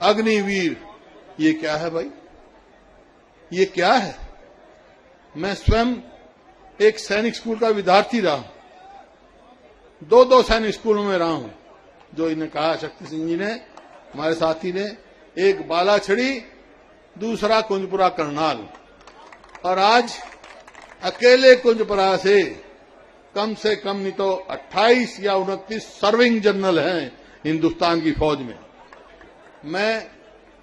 अग्निवीर, ये क्या है भाई? ये क्या है? मैं स्वयं एक सैनिक स्कूल का विद्यार्थी रहा हूं, दो सैनिक स्कूलों में रहा हूं। जो इन्हें कहा शक्ति सिंह जी ने, हमारे साथी ने, एक बालाछड़ी, दूसरा कुंजपुरा करनाल, और आज अकेले कुंजपुरा से कम नहीं तो 28 या 29 सर्विंग जनरल हैं हिंदुस्तान की फौज में। मैं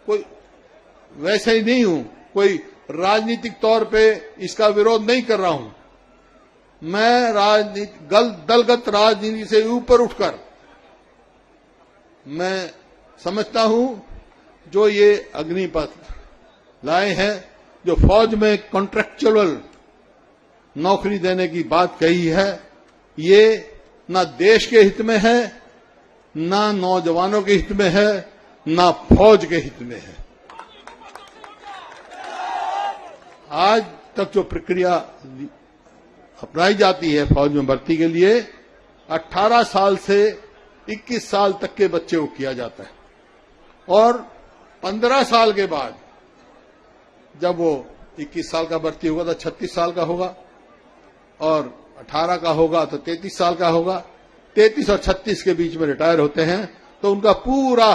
कोई वैसे ही नहीं हूं, कोई राजनीतिक तौर पे इसका विरोध नहीं कर रहा हूं। मैं दलगत राजनीति से ऊपर उठकर मैं समझता हूं जो ये अग्निपथ लाए हैं, जो फौज में कॉन्ट्रैक्चुअल नौकरी देने की बात कही है, ये ना देश के हित में है, ना नौजवानों के हित में है, ना फौज के हित में है। आज तक जो प्रक्रिया अपनाई जाती है फौज में भर्ती के लिए, 18 साल से 21 साल तक के बच्चे को किया जाता है, और 15 साल के बाद जब वो 21 साल का भर्ती होगा तो 36 साल का होगा, और 18 का होगा तो 33 साल का होगा। 33 और 36 के बीच में रिटायर होते हैं तो उनका पूरा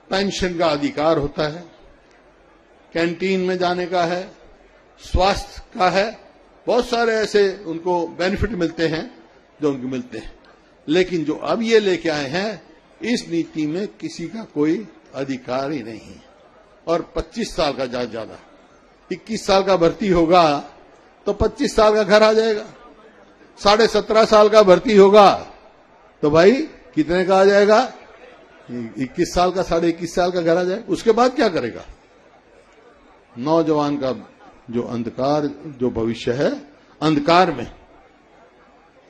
पेंशन का अधिकार होता है, कैंटीन में जाने का है, स्वास्थ्य का है, बहुत सारे ऐसे उनको बेनिफिट मिलते हैं जो उनको मिलते हैं। लेकिन जो अब ये लेके आए हैं, इस नीति में किसी का कोई अधिकार ही नहीं है। और 25 साल का ज्यादा 21 साल का भर्ती होगा तो 25 साल का घर आ जाएगा, 17.5 साल का भर्ती होगा तो भाई कितने का आ जाएगा? 21 साल का, 21.5 साल का घर आ जाएगा। उसके बाद क्या करेगा? नौजवान का जो अंधकार, जो भविष्य है अंधकार में।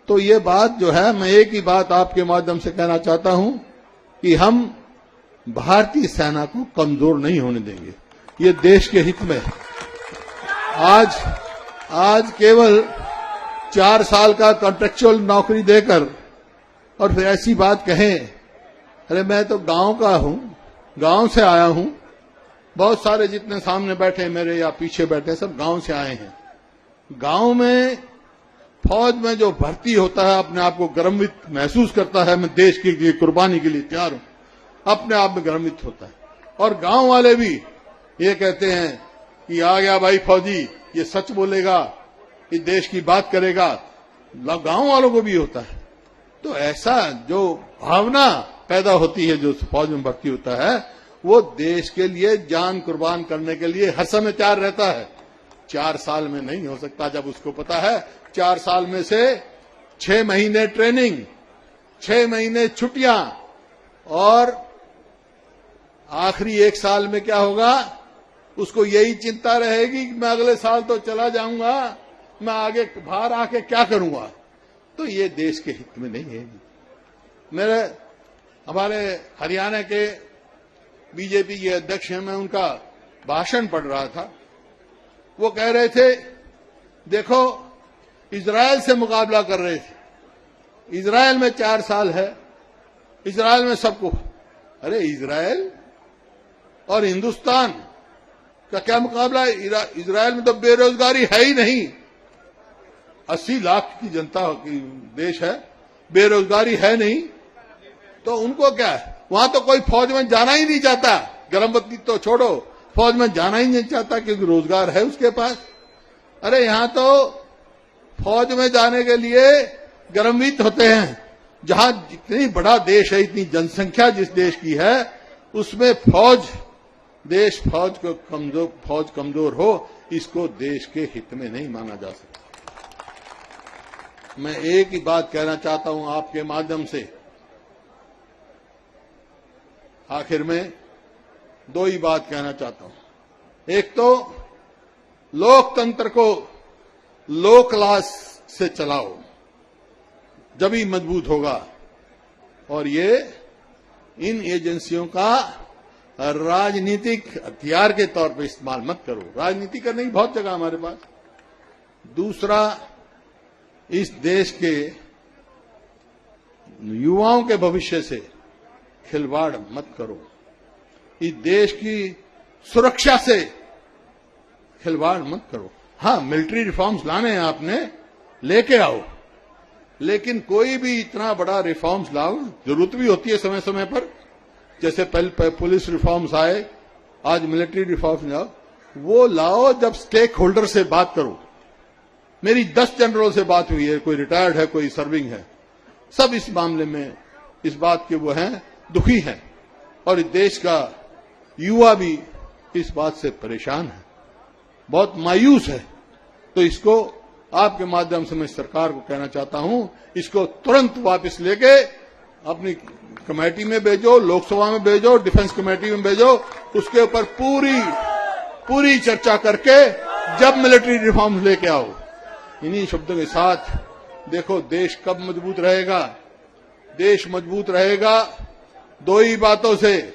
तो ये बात जो है, मैं एक ही बात आपके माध्यम से कहना चाहता हूं कि हम भारतीय सेना को कमजोर नहीं होने देंगे, ये देश के हित में है। आज केवल 4 साल का कॉन्ट्रेक्चुअल नौकरी देकर और फिर ऐसी बात कहें, अरे मैं तो गांव का हूं, गांव से आया हूं, बहुत सारे जितने सामने बैठे मेरे या पीछे बैठे सब गांव से आए हैं। गांव में फौज में जो भर्ती होता है, अपने आप को गर्वित महसूस करता है, मैं देश के लिए कुर्बानी के लिए तैयार हूं, अपने आप में गर्वित होता है। और गांव वाले भी ये कहते हैं कि आ गया भाई फौजी, ये सच बोलेगा, ये देश की बात करेगा, गांव वालों को भी होता है। तो ऐसा जो भावना पैदा होती है, जो फौज में भर्ती होता है, वो देश के लिए जान कुर्बान करने के लिए हर समय तैयार रहता है। 4 साल में नहीं हो सकता, जब उसको पता है 4 साल में से 6 महीने ट्रेनिंग, 6 महीने छुट्टियां, और आखिरी 1 साल में क्या होगा, उसको यही चिंता रहेगी कि मैं अगले साल तो चला जाऊंगा, मैं आगे बाहर आके क्या करूंगा। तो ये देश के हित में नहीं है। हमारे हरियाणा के बीजेपी के अध्यक्ष हैं, मैं उनका भाषण पढ़ रहा था। वो कह रहे थे, देखो इजराइल से मुकाबला कर रहे थे, इजराइल में 4 साल है, इजराइल में सबको, अरे इजराइल और हिंदुस्तान का क्या मुकाबला है? इजराइल में तो बेरोजगारी है ही नहीं, 80 लाख की जनता की देश है, बेरोजगारी है नहीं, तो उनको क्या है? वहां तो कोई फौज में जाना ही नहीं चाहता, गर्भवती तो छोड़ो, फौज में जाना ही नहीं चाहता क्योंकि रोजगार है उसके पास। अरे यहां तो फौज में जाने के लिए गर्वित होते हैं। जहां जितनी बड़ा देश है, इतनी जनसंख्या जिस देश की है, उसमें फौज कमजोर हो, इसको देश के हित में नहीं माना जा सकता। मैं एक ही बात कहना चाहता हूं आपके माध्यम से, आखिर में 2 ही बात कहना चाहता हूं। एक तो लोकतंत्र को लोकलाज से चलाओ, जब ही मजबूत होगा, और ये इन एजेंसियों का राजनीतिक हथियार के तौर पर इस्तेमाल मत करो। राजनीति करने की बहुत जगह हमारे पास। दूसरा, इस देश के युवाओं के भविष्य से खिलवाड़ मत करो। इस देश की सुरक्षा से खिलवाड़ मत करो। हाँ, मिलिट्री रिफॉर्म्स लाने हैं आपने, लेके आओ, लेकिन कोई भी इतना बड़ा रिफॉर्म्स लाओ, जरूरत भी होती है समय समय पर, जैसे पहले पुलिस रिफॉर्म्स आए, आज मिलिट्री रिफॉर्म्स लाओ, वो लाओ जब स्टेक होल्डर से बात करो। मेरी 10 जनरल से बात हुई है, कोई रिटायर्ड है, कोई सर्विंग है, सब इस मामले में इस बात के वो हैं, दुखी हैं, और इस देश का युवा भी इस बात से परेशान है, बहुत मायूस है। तो इसको आपके माध्यम से मैं सरकार को कहना चाहता हूं, इसको तुरंत वापस लेके अपनी कमेटी में भेजो, लोकसभा में भेजो, डिफेंस कमेटी में भेजो, उसके ऊपर पूरी चर्चा करके जब मिलिट्री रिफॉर्म्स लेके आओ। इन्हीं शब्दों के साथ देखो देश कब मजबूत रहेगा। देश मजबूत रहेगा 2 ही बातों से,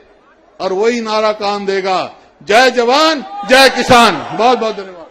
और वही नारा काम देगा, जय जवान जय किसान। बहुत बहुत धन्यवाद।